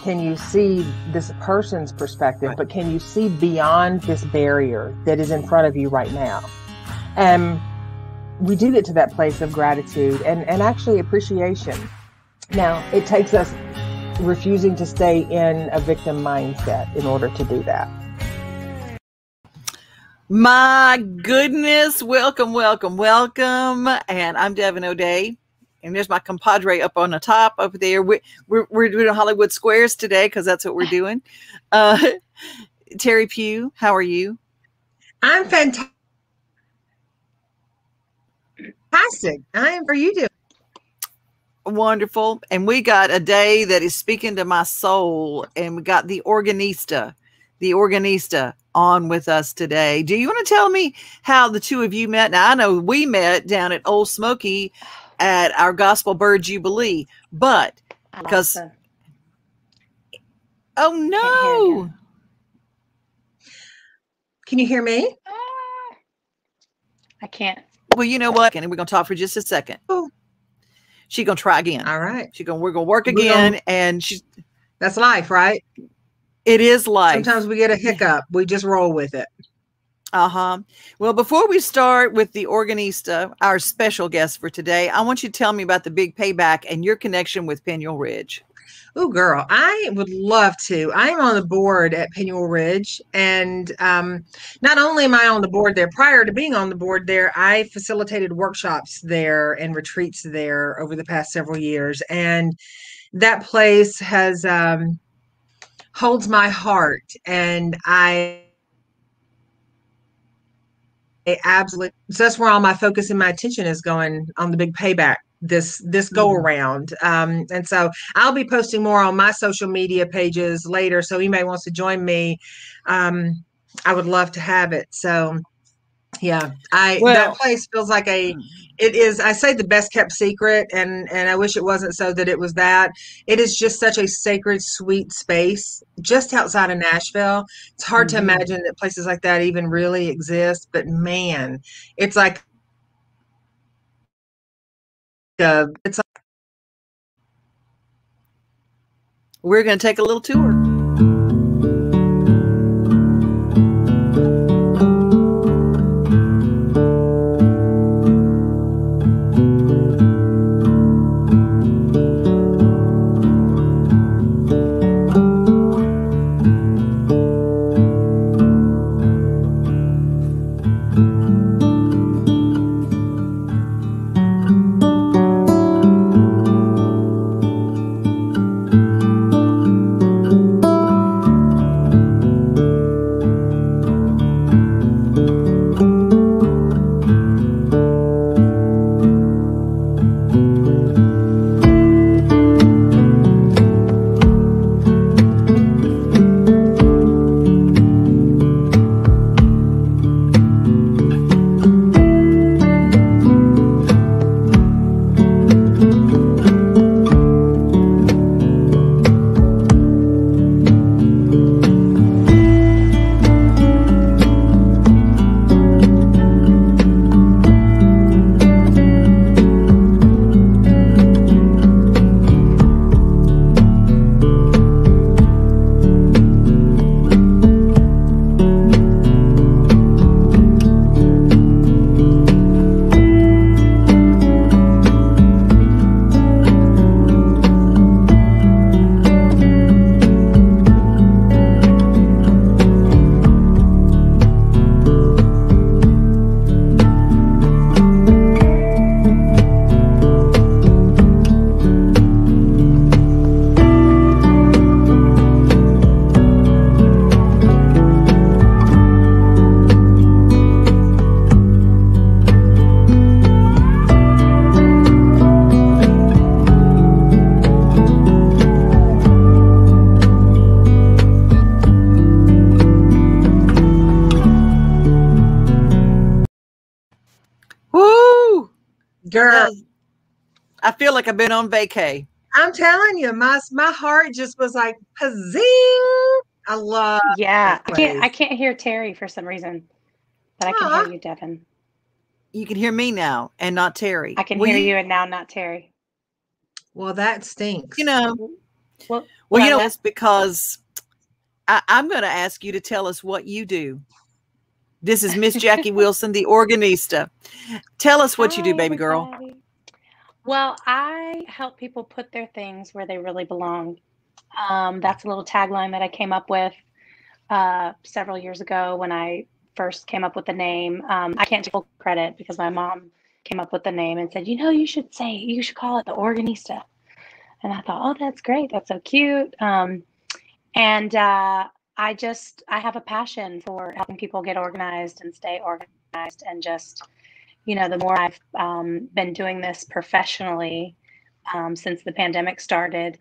can you see this person's perspective, but can you see beyond this barrier that is in front of you right now? And we do get to that place of gratitude and actually appreciation. Now, it takes us refusing to stay in a victim mindset in order to do that. My goodness. Welcome, welcome, welcome. And I'm Devon O'Day. And there's my compadre up on the top over there. We're doing Hollywood Squares today because that's what we're doing. Teri Pugh, how are you? I'm fantastic. How are you doing? Wonderful. And we got a day that is speaking to my soul. And we got the Organista on with us today. Do you want to tell me how the two of you met? Now, I know we met down at Old Smoky at our Gospel Bird Jubilee, but because oh no, can you hear me? I can't. Well, you know what? And we're gonna talk for just a second. Oh, she's gonna try again. All right, we're gonna work again, and that's life, right? It is life. Sometimes we get a hiccup. We just roll with it. Well, before we start with the Organista, our special guest for today, I want you to tell me about the big payback and your connection with Pineal Ridge. Oh, girl, I would love to. I am on the board at Pineal Ridge, and not only am I on the board there, prior to being on the board there, I facilitated workshops there and retreats there over the past several years, and that place has holds my heart, and I absolutely, so that's where all my focus and my attention is going, on the big payback this go around. And so I'll be posting more on my social media pages later. So anybody wants to join me, I would love to have it. So yeah, that place feels like it is, I say, the best kept secret, and I wish it wasn't so that it was that. It is just such a sacred, sweet space just outside of Nashville. It's hard to imagine that places like that even really exist, but man, it's like we're going to take a little tour. Girl, I feel like I've been on vacay. I'm telling you, my heart just was like, pazing. I love. Yeah, I can't hear Teri for some reason, but I can hear you, Devon. You can hear me now, and not Teri. I can hear you, and now not Teri. Well, that stinks. You know, Well, you know, it's because I'm going to ask you to tell us what you do. This is Miss Jackie Wilson, the Organista. Tell us what you do, baby girl. Well, I help people put their things where they really belong. That's a little tagline that I came up with several years ago when I first came up with the name. I can't take full credit because my mom came up with the name and said, you know, you should call it the Organista. And I thought, oh, that's great. That's so cute. I have a passion for helping people get organized and stay organized. And just, you know, the more I've been doing this professionally since the pandemic started,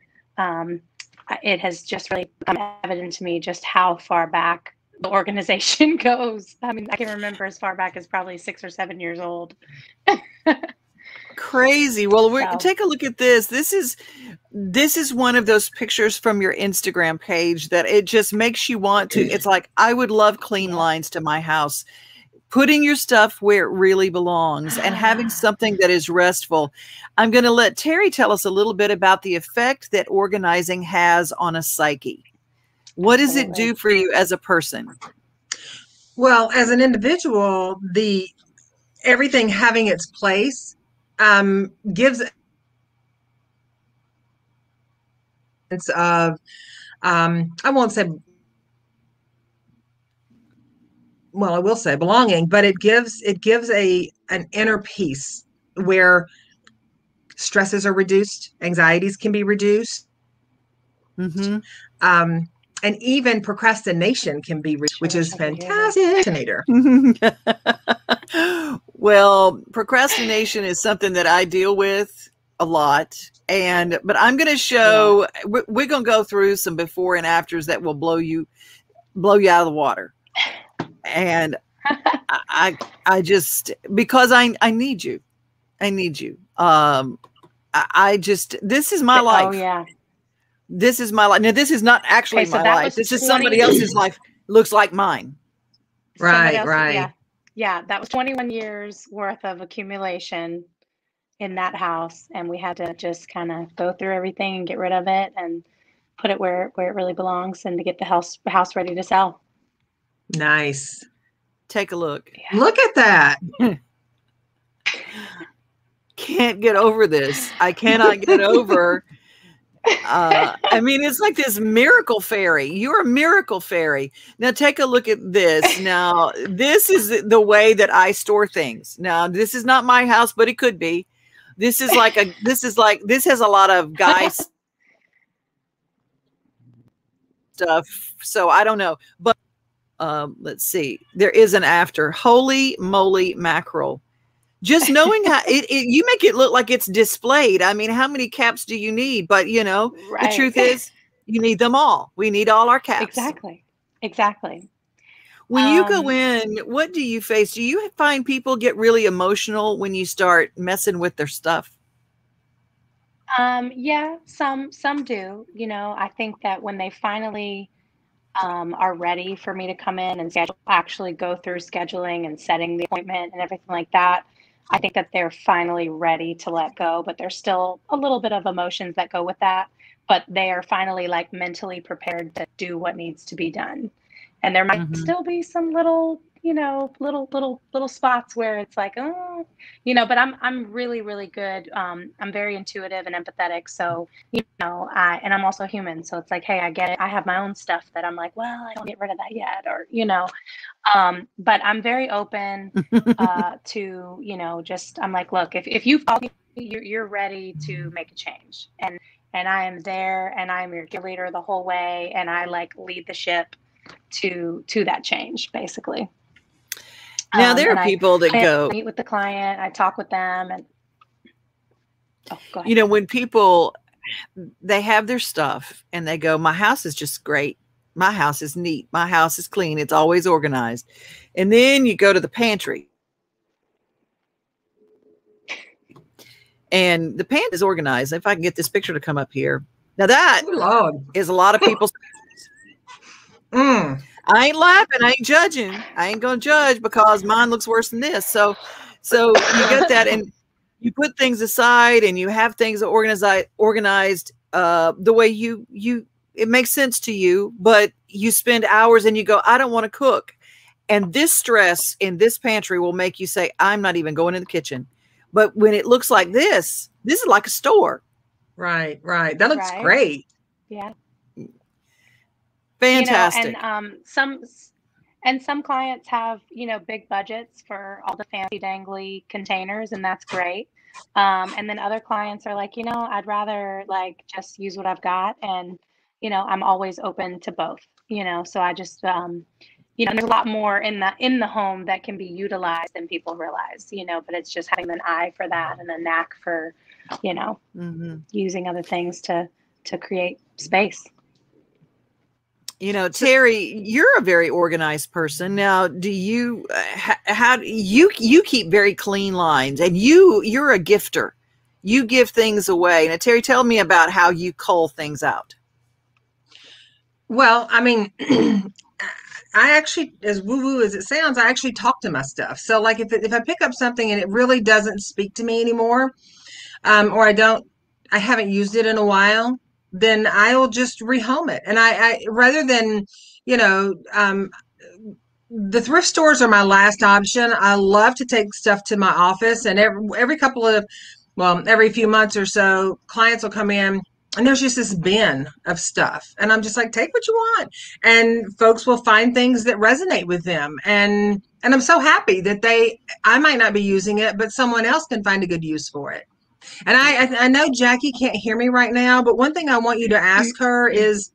it has just really become evident to me just how far back the organization goes. I mean, I can remember as far back as probably 6 or 7 years old. Crazy. Well, take a look at this. This is one of those pictures from your Instagram page that it just makes you want to. It's like, I would love clean lines to my house. Putting your stuff where it really belongs and having something that is restful. I'm going to let Teri tell us a little bit about the effect that organizing has on a psyche. What does it do for you as a person? Well, as an individual, everything having its place gives a sense of, I won't say, well, I will say belonging, but it gives an inner peace where stresses are reduced, anxieties can be reduced, and even procrastination can be reduced, which is fantastic. Well, procrastination is something that I deal with a lot, but I'm going to show. We're going to go through some before and afters that will blow you out of the water. And I just, because I need you. This is my life. Oh yeah. This is my life. Now, this is not actually my life. This is somebody else's life. Looks like mine. Right. Yeah. That was 21 years worth of accumulation in that house. And we had to just kind of go through everything and get rid of it and put it where it really belongs and to get the house ready to sell. Nice. Take a look. Yeah. Look at that. Can't get over this. I cannot get over. I mean, it's like this miracle fairy. You're a miracle fairy. Now take a look at this. Now, this is the way that I store things. Now, this is not my house, but it could be. This has a lot of guys stuff. So I don't know, but let's see. There is an after. Holy moly mackerel. Just knowing how you make it look like it's displayed. I mean, how many caps do you need? But you know, the truth is you need them all. We need all our caps. Exactly. When you go in, what do you face? Do you find people get really emotional when you start messing with their stuff? Yeah, some do. You know, I think that when they finally are ready for me to come in and actually go through scheduling and setting the appointment and everything like that, I think that they're finally ready to let go, but there's still a little bit of emotions that go with that, but they are finally like mentally prepared to do what needs to be done. And there might still be some little, you know, little spots where it's like, oh, you know, but I'm really, really good. I'm very intuitive and empathetic. So, you know, and I'm also human. So it's like, hey, I get it. I have my own stuff that I'm like, well, I don't get rid of that yet, or, you know, but I'm very open to, you know, just, I'm like, look, if you follow me, you're ready to make a change. And I am there and I'm your leader the whole way. And I like lead the ship to that change, basically. Now there are people that go meet with the client, I talk with them, and go ahead. You know, when people they have their stuff and they go, my house is just great. My house is neat. My house is clean. It's always organized. And then you go to the pantry and the pantry is organized. If I can get this picture to come up here. Now that is a lot of people's I ain't laughing. I ain't judging. I ain't going to judge because mine looks worse than this. So you get that and you put things aside and you have things organized the way you it makes sense to you, but you spend hours and you go, I don't want to cook. And this stress in this pantry will make you say, I'm not even going in the kitchen. But when it looks like this is like a store. Right. That looks Right. great. Yeah. Fantastic. You know, and some clients have, you know, big budgets for all the fancy dangly containers, and that's great. And then other clients are like, you know, I'd rather like just use what I've got, and you know, I'm always open to both. You know, so I just you know, there's a lot more in the home that can be utilized than people realize. You know, but it's just having an eye for that and a knack for, you know, using other things to create space. You know, Teri, you're a very organized person. Now, do you, how do you keep very clean lines, and you're a gifter. You give things away. Now, Teri, tell me about how you cull things out. Well, I mean, I actually, as woo-woo as it sounds, I actually talk to my stuff. So like if I pick up something and it really doesn't speak to me anymore, or I haven't used it in a while, then I'll just rehome it. And I rather than, you know, the thrift stores are my last option. I love to take stuff to my office, and every few months or so, clients will come in and there's just this bin of stuff. And I'm just like, take what you want. And folks will find things that resonate with them. And I'm so happy that I might not be using it, but someone else can find a good use for it. And I know Jackie can't hear me right now, but one thing I want you to ask her is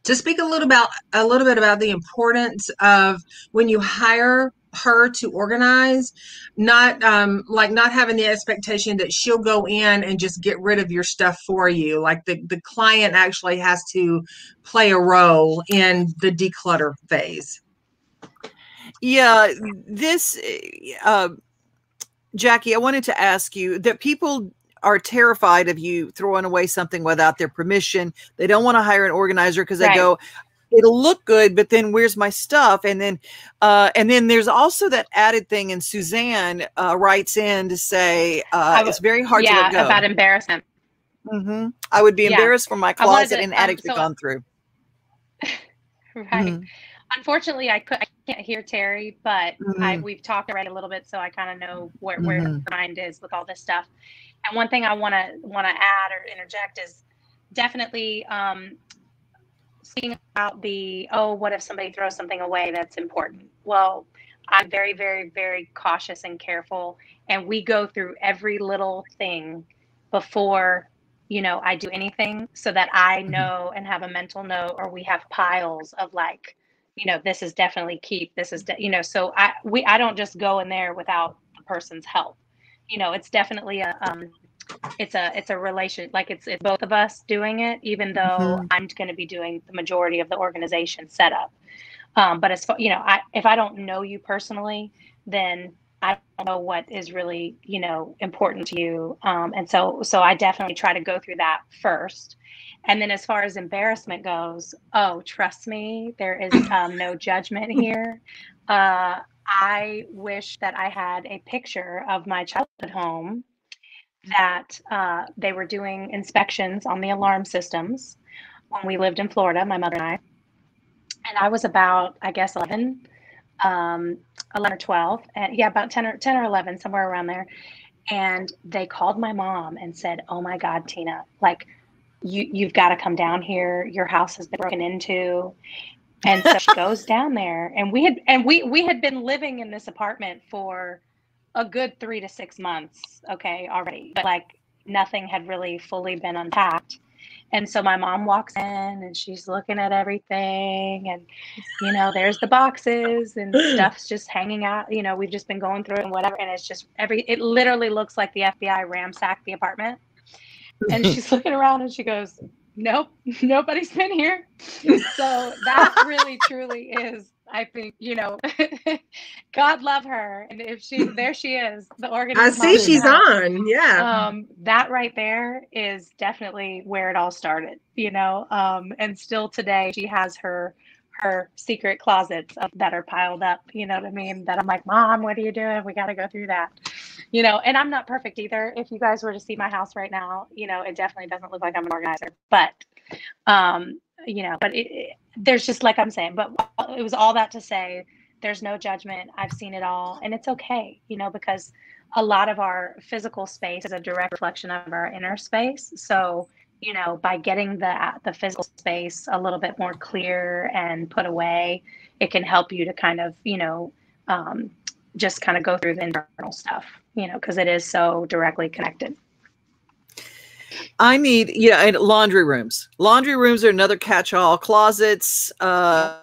to speak a little bit about the importance of when you hire her to organize, not having the expectation that she'll go in and just get rid of your stuff for you. Like the client actually has to play a role in the declutter phase. Yeah, this, Jackie, I wanted to ask you that people are terrified of you throwing away something without their permission. They don't want to hire an organizer because they go, it'll look good, but then where's my stuff? And then there's also that added thing. And Suzanne writes in to say it's very hard to let go. About embarrassment. I would be embarrassed for my closet and attic to gone through. Right. Unfortunately, I can't hear Teri, but we've talked already a little bit, so I kind of know where her mind is with all this stuff. And one thing I want to add or interject is definitely speaking about what if somebody throws something away that's important. Well, I'm very, very, very cautious and careful, and we go through every little thing before, you know, I do anything, so that I know and have a mental note, or we have piles of like, you know, this is definitely keep, this is, you know, so I don't just go in there without the person's help. You know, it's definitely it's a relation, like it's both of us doing it, even though I'm going to be doing the majority of the organization setup. But as far, you know, if I don't know you personally, then I don't know what is really, you know, important to you. And so I definitely try to go through that first. And then as far as embarrassment goes, oh, trust me, there is no judgment here. I wish that I had a picture of my childhood home that they were doing inspections on the alarm systems when we lived in Florida, my mother and I. And I was about, I guess, 11 or 12, and about 10 or 11, somewhere around there. And they called my mom and said, "Oh my God, Tina, like you've got to come down here. Your house has been broken into." And so she goes down there, and we had been living in this apartment for a good 3 to 6 months, okay, already, but like nothing had really fully been unpacked. And so my mom walks in and she's looking at everything, and, you know, there's the boxes and stuff's just hanging out. You know, we've just been going through it and whatever. And it's just it literally looks like the FBI ransacked the apartment. And she's looking around and she goes, "Nope, nobody's been here." So that really, truly is, I think, you know, God love her. And if there she is, the organist. I see she's on. Yeah. That right there is definitely where it all started, you know, and still today she has her secret closets that are piled up, you know what I mean? That I'm like, "Mom, what are you doing? We got to go through that." You know, and I'm not perfect either. If you guys were to see my house right now, you know, it definitely doesn't look like I'm an organizer, but, you know, but there's just, like I'm saying, but it was all that to say, there's no judgment. I've seen it all, and it's okay, you know, because a lot of our physical space is a direct reflection of our inner space. So, you know, by getting the physical space a little bit more clear and put away, it can help you to kind of, you know, just kind of go through the internal stuff, you know, because it is so directly connected. I need, yeah, and laundry rooms. Laundry rooms are another catch-all. Closets, the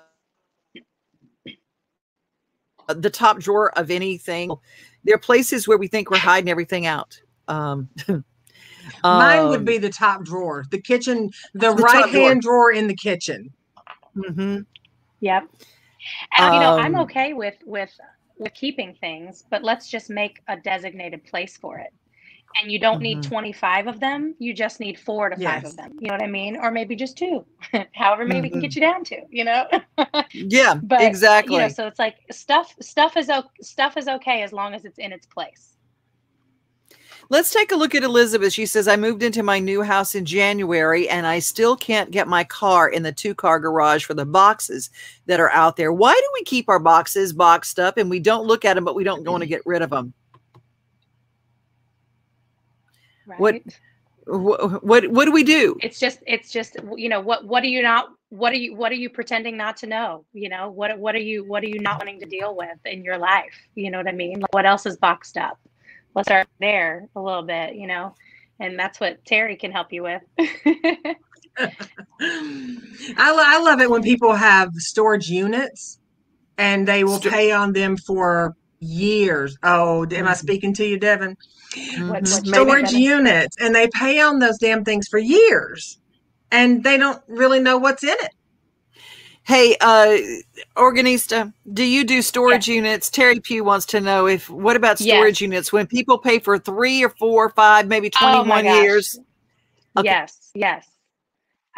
top drawer of anything. There are places where we think we're hiding everything out. Mine would be the top drawer, the kitchen, the right-hand drawer in the kitchen. Mm-hmm. Yep. And you know, I'm okay with keeping things, but let's just make a designated place for it. And you don't need 25 of them. You just need 4 to 5 of them. You know what I mean? Or maybe just 2, however many we can get you down to, you know? Yeah, but, exactly. You know, so it's like stuff is okay as long as it's in its place. Let's take a look at Elizabeth. She says, I moved into my new house in January and I still can't get my car in the 2-car garage for the boxes that are out there. Why do we keep our boxes boxed up and we don't look at them, but we don't want to get rid of them? Right. What do we do? It's just, you know, what are you pretending not to know? You know, what are you not wanting to deal with in your life? You know what I mean? Like, what else is boxed up? Let's start there a little bit, you know, and that's what Teri can help you with. I love it when people have storage units and they will pay on them for years. Oh, am I speaking to you, Devon? Storage units, and they pay on those damn things for years and they don't really know what's in it. Hey, Organista, do you do storage units? Teri Pugh wants to know what about storage units when people pay for 3 or 4 or 5, maybe 21 years? Okay. Yes,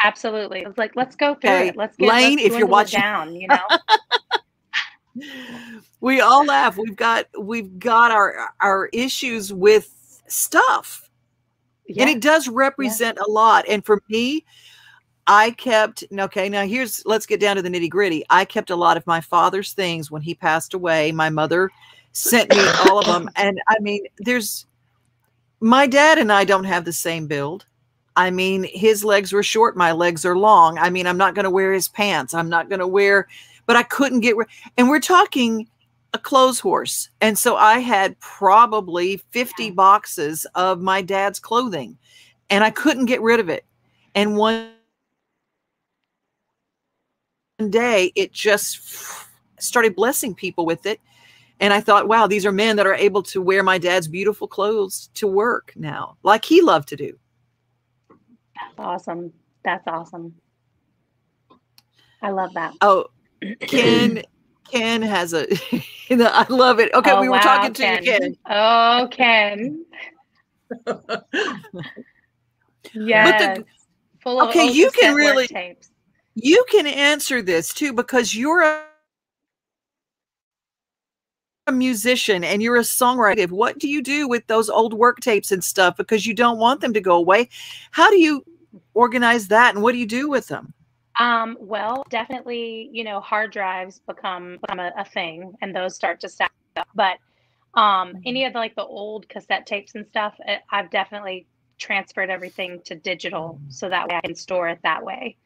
absolutely. It's like, let's go through it. Let's get Lane, if you're watching down, you know. We all laugh. We've got our issues with stuff, and it does represent a lot. And for me, I kept, okay, now let's get down to the nitty gritty. I kept a lot of my father's things when he passed away. My mother sent me all of them. And I mean, my dad and I don't have the same build. I mean, his legs were short. My legs are long. I mean, I'm not going to wear his pants. I'm not going to wear, but I couldn't and we're talking a clothes horse. And so I had probably 50 boxes of my dad's clothing and I couldn't get rid of it. And one day it just started blessing people with it. And I thought, wow, these are men that are able to wear my dad's beautiful clothes to work now, like he loved to do. That's awesome. That's awesome. I love that. Oh, Ken has I love it. Okay, we were talking to you, Ken. Oh, Ken. Yes. Okay, you can really tapes. You can answer this too, because you're a musician and you're a songwriter. What do you do with those old work tapes and stuff? Because you don't want them to go away. How do you organize that, and what do you do with them? Well, definitely, you know, hard drives become a thing, and those start to stack up. But any of the old cassette tapes and stuff, I've definitely transferred everything to digital, so that way I can store it that way.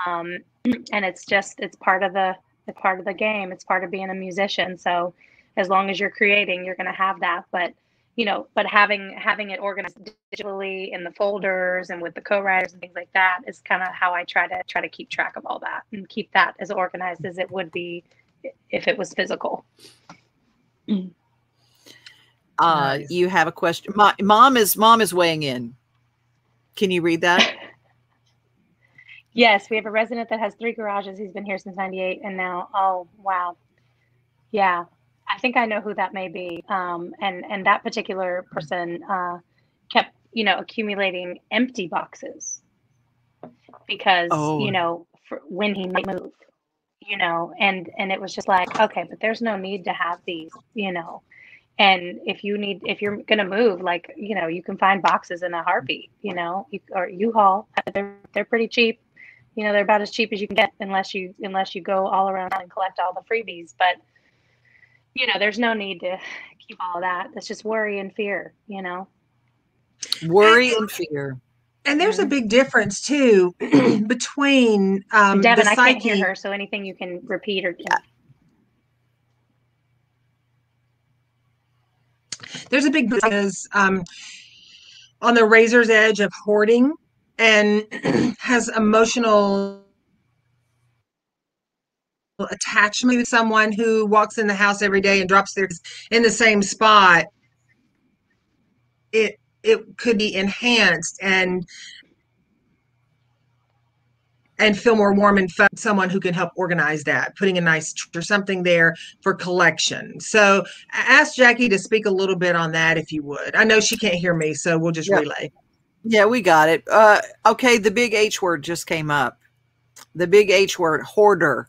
And it's part of the game. It's part of being a musician. So as long as you're creating, you're going to have that. But having it organized digitally in the folders and with the co-writers and things like that is kind of how I try to keep track of all that and keep that as organized as it would be if it was physical. Nice. You have a question. Mom is weighing in. Can you read that? Yes, we have a resident that has 3 garages. He's been here since '98, and now, oh wow, yeah, I think I know who that may be. And that particular person kept, accumulating empty boxes because for when he might move, and it was just like, okay, but there's no need to have these, And if you're going to move, like, you know, you can find boxes in a heartbeat, you know, or U-Haul, they're pretty cheap. You know, they're about as cheap as you can get unless you go all around and collect all the freebies. But, you know, there's no need to keep all of that. It's just worry and fear, you know. Worry and fear. And there's a big difference too between Devon, the I can't hear psyche. her, so anything you can repeat or There's a big difference on the razor's edge of hoarding and has emotional attachment with someone who walks in the house every day and drops theirs in the same spot. It could be enhanced and feel more warm and fun. Someone who can help organize that, putting a nice or something there for collection. So ask Jackie to speak a little bit on that, if you would. I know she can't hear me, so we'll just relay. Yeah, we got it. Okay, the big H word just came up. The big H word, hoarder.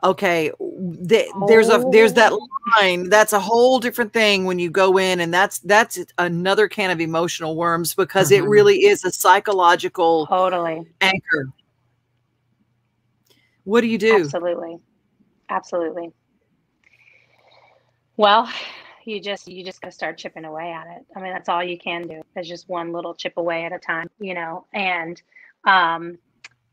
Okay, there's that line. That's a whole different thing when you go in, and that's another can of emotional worms, because it really is a psychological anchor. What do you do? Absolutely. Well, you just got to start chipping away at it. I mean, that's all you can do. It's just one little chip away at a time, you know. And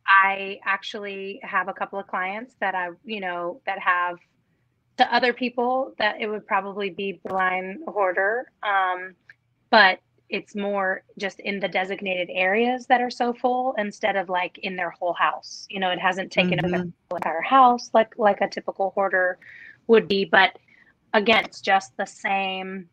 I actually have a couple of clients that that have, to other people, that it would probably be borderline hoarder, but it's more just in the designated areas that are so full, instead of like in their whole house. You know, it hasn't taken over the entire house like a typical hoarder would be. But again, it's just the same,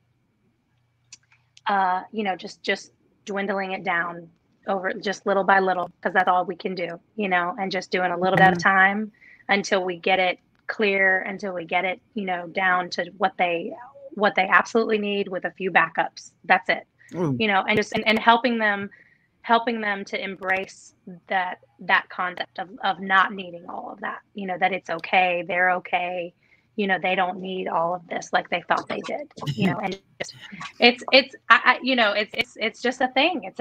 you know, just dwindling it down over just little by little, because that's all we can do, you know, and just doing a little bit at a time until we get it clear, until we get it, you know, down to what they absolutely need, with a few backups. That's it. You know, and just and helping them to embrace that concept of not needing all of that, you know, that it's okay, they're okay, you know, they don't need all of this like they thought they did, you know. And just, you know, it's just a thing.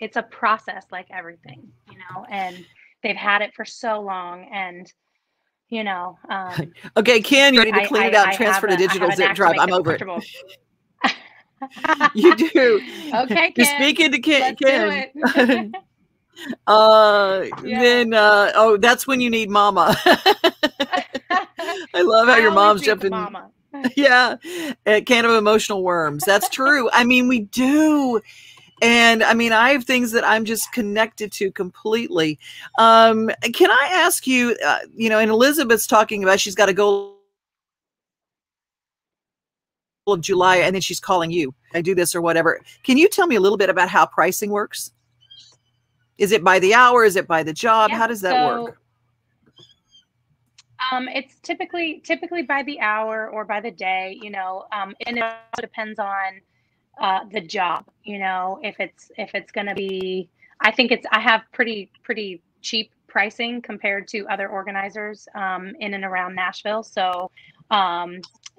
It's a process, like everything, you know, and they've had it for so long. And, you know, okay, Ken, you ready to clean it out and transfer to digital zip drive? I'm over it. You do. Okay, Ken. You're speaking to Ken. Let's do it. Then that's when you need mama. I love how your mom's jumping. Mama. Yeah, a can of emotional worms. That's true. I mean, we do. And I mean, I have things that I'm just connected to completely. Can I ask you, you know, and Elizabeth's talking about, she's got a goal of July, and then she's calling you, I do this or whatever. Can you tell me a little bit about how pricing works? Is it by the hour? Is it by the job? Yeah, how does that work? It's typically by the hour or by the day, you know, and it also depends on the job, you know. If it's going to be, I have pretty cheap pricing compared to other organizers in and around Nashville. So,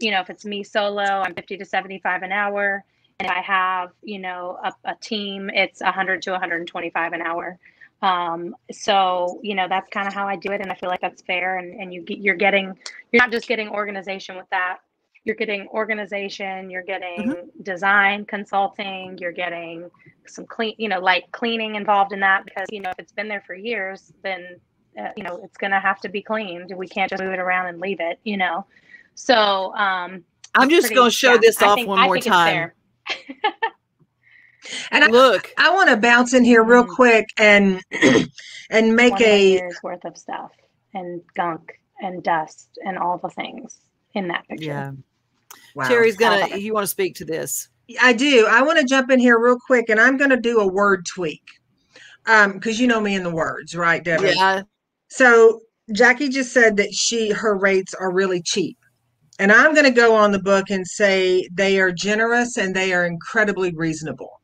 you know, if it's me solo, I'm $50 to $75 an hour. And if I have, you know, a team, it's $100 to $125 an hour. So, you know, that's kind of how I do it. And I feel like that's fair. And you're not just getting organization with that. You're getting organization, you're getting design consulting, you're getting some light cleaning involved in that, because, you know, if it's been there for years, then, you know, it's going to have to be cleaned. We can't just move it around and leave it, you know? So, I'm just going to show this off one more time. And look, I want to bounce in here real quick and make a year's worth of stuff and gunk and dust and all the things in that picture. Yeah. Wow. Teri's you want to speak to this? I do. I want to jump in here real quick, and I'm going to do a word tweak. Because you know me and the words, right, Devon? Yeah. So Jackie just said that her rates are really cheap. And I'm going to go on the book and say they are generous and they are incredibly reasonable.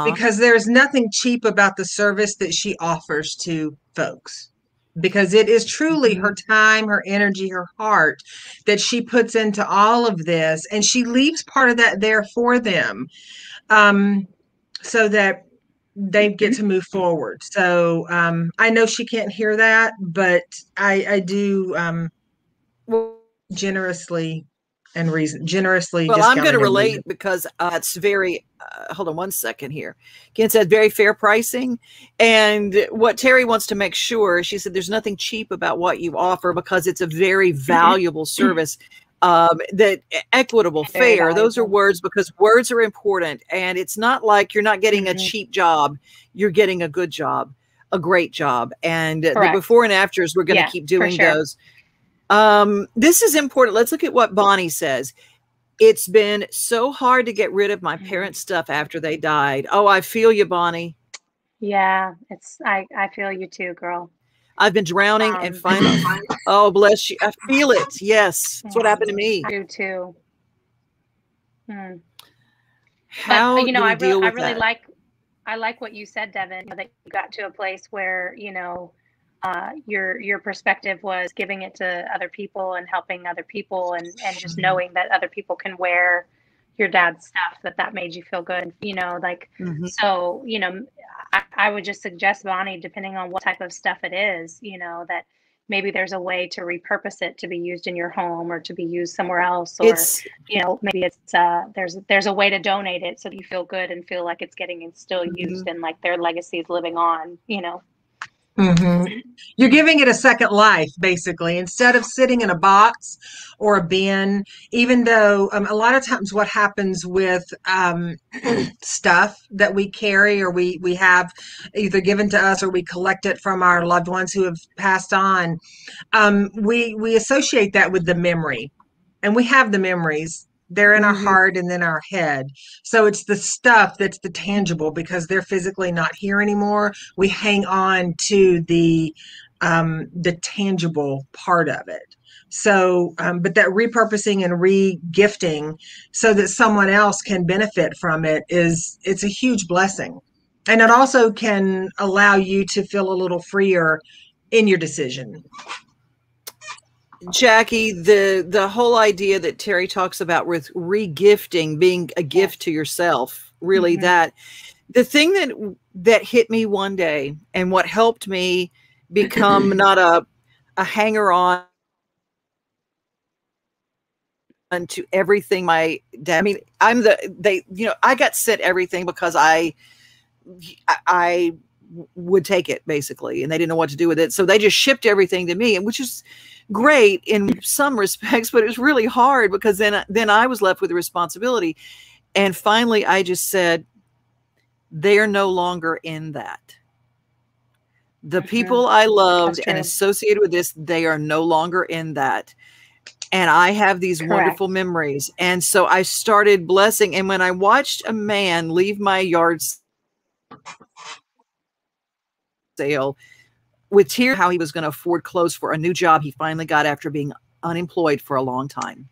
Because there's nothing cheap about the service that she offers to folks. because it is truly her time, her energy, her heart that she puts into all of this. And she leaves part of that there for them, so that they get to move forward. So I know she can't hear that, but I do generously generously Well, I'm going discounted to and relate because it's very, hold on one second here. Ken said very fair pricing. And what Teri wants to make sure, she said, there's nothing cheap about what you offer because it's a very valuable service. That equitable, Very fair, those are valuable. words, because words are important. And it's not like you're not getting a cheap job. You're getting a good job, a great job. And the Correct. before and afters, we're going to Yeah, keep for doing sure. those. This is important. Let's look at what Bonnie says. It's been so hard to get rid of my parents' stuff after they died. Oh, I feel you, Bonnie. Yeah, I feel you too, girl. I've been drowning and finally, oh, bless you. I feel it. Yes. That's what happened to me. I do too. How But, you know, do we deal with really that? I like what you said, Devon, that you got to a place where, you know, your perspective was giving it to other people and helping other people, and just knowing that other people can wear your dad's stuff, that made you feel good, you know, like, so, you know, I would just suggest, Bonnie, depending on what type of stuff it is, you know, that maybe there's a way to repurpose it to be used in your home or to be used somewhere else, or, It's, you know, maybe it's there's a way to donate it so that you feel good and feel like it's getting still used and like their legacy is living on, you know. You're giving it a second life, basically, instead of sitting in a box or a bin. Even though a lot of times what happens with stuff that we carry or we have either given to us or we collect it from our loved ones who have passed on, we associate that with the memory, and we have the memories. They're in our heart and then our head. So it's the stuff that's the tangible, because they're physically not here anymore. We hang on to the tangible part of it. So, but that repurposing and re-gifting so that someone else can benefit from it's a huge blessing. And it also can allow you to feel a little freer in your decision. Jackie, the whole idea that Teri talks about with regifting, being a gift to yourself, really that the thing that hit me one day and what helped me become not a hanger on to everything my dad. I mean, I got sent everything because I would take it, basically, and they didn't know what to do with it. So they just shipped everything to me, and which is great in some respects, but it was really hard because then I was left with the responsibility. And finally I just said, they're no longer in that. The people I loved and associated with this, they are no longer in that. And I have these wonderful memories. And so I started blessing. And when I watched a man leave my yard sale with tears, how he was going to afford clothes for a new job he finally got after being unemployed for a long time.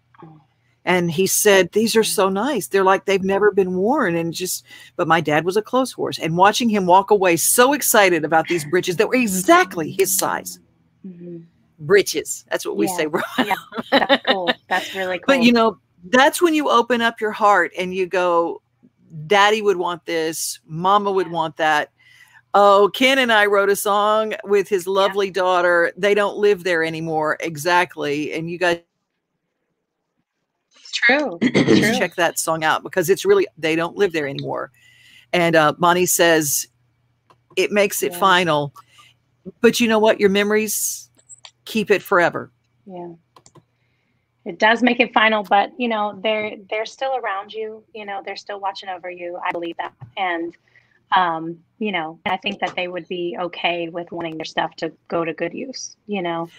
And he said, these are so nice. They're like, they've never been worn. And but my dad was a clothes horse. And watching him walk away so excited about these breeches that were exactly his size. Breeches. That's what we say. Yeah, that's cool. That's really cool. But you know, that's when you open up your heart and you go, Daddy would want this. Mama would want that. Oh, Ken and I wrote a song with his lovely daughter. They don't live there anymore. Exactly. And you guys True. check that song out, because it's really, they don't live there anymore. And Bonnie says it makes it final. But you know what? Your memories, keep it forever. Yeah. It does make it final, but you know, they're still around you, you know, they're still watching over you. I believe that. And you know, I think that they would be okay with wanting their stuff to go to good use, you know.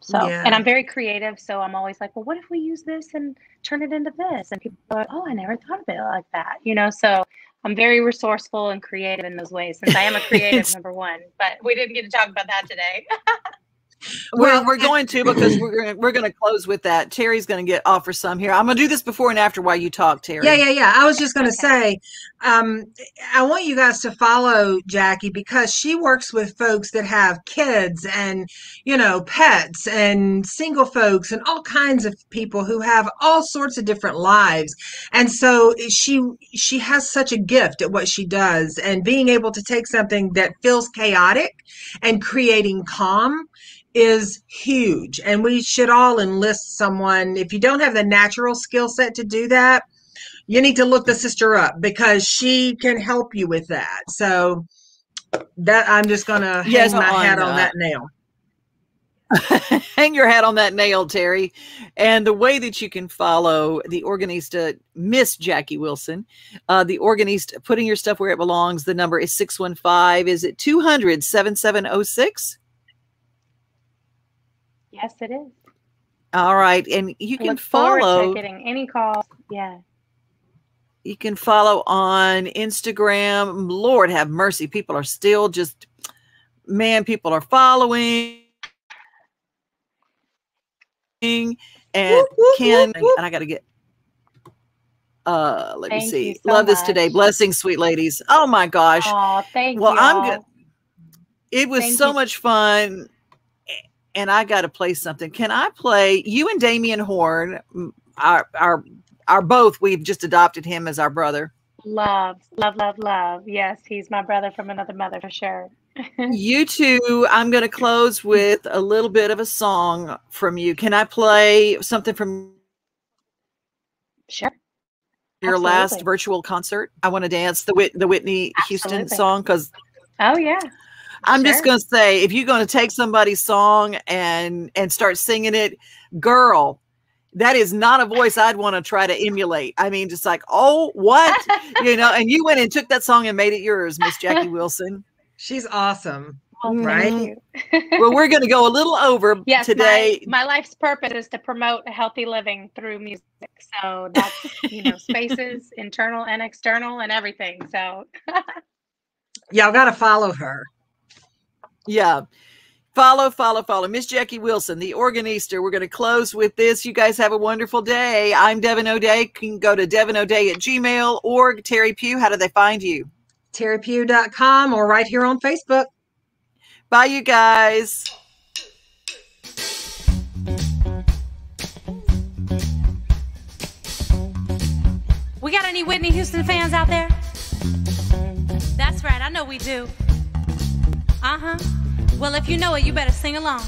So, and I'm very creative, so I'm always like, well, what if we use this and turn it into this? And people are like, oh, I never thought of it like that, you know. So I'm very resourceful and creative in those ways, since I am a creative, number one. But we didn't get to talk about that today. We're going to, because we're going to close with that. Teri's going to offer some here. I'm going to do this before and after while you talk, Teri. Yeah. I was just going to say, I want you guys to follow Jackie because she works with folks that have kids and, pets and single folks and all kinds of people who have all sorts of different lives. And so she has such a gift at what she does, and being able to take something that feels chaotic and creating calm is huge. And we should all enlist someone. If you don't have the natural skill set to do that, you need to look the sister up because she can help you with that. So that I'm just going to hang my hat on that nail. Hang your hat on that nail, Teri. And the way that you can follow the Organista, Miss Jackie Wilson, the Organista, putting your stuff where it belongs. The number is 615. Is it 200-7706? Yes, it is. All right. And you can follow. Getting any calls. Yeah. You can follow on Instagram. Lord have mercy. People are still people are following. And Ken, and I got to get, let me see. Love this today. Blessings, sweet ladies. Oh my gosh. Oh, thank you. Well, I'm good. It was so much fun. And I got to play something. Can I play you and Damian Horn? Our both. We've just adopted him as our brother. Love. Yes, he's my brother from another mother for sure. You two, I'm going to close with a little bit of a song from you. Can I play something from your last virtual concert? I want to dance the Whitney Houston song because. Oh yeah. I'm just going to say, if you're going to take somebody's song and start singing it, girl, that is not a voice I'd want to try to emulate. I mean, just like, oh, what? And you went and took that song and made it yours, Miss Jackie Wilson. She's awesome. Well, right? Well, we're going to go a little over today. My life's purpose is to promote healthy living through music. So that's, spaces, internal and external and everything. So y'all got to follow her. Yeah. Follow Miss Jackie Wilson, the Organista. We're going to close with this. You guys have a wonderful day. I'm Devon O'Day. You can go to devonoday@gmail.com. Teri Pugh, how do they find you? TeriPugh.com or right here on Facebook. Bye, you guys. We got any Whitney Houston fans out there? That's right, I know we do. Well, if you know it, you better sing along.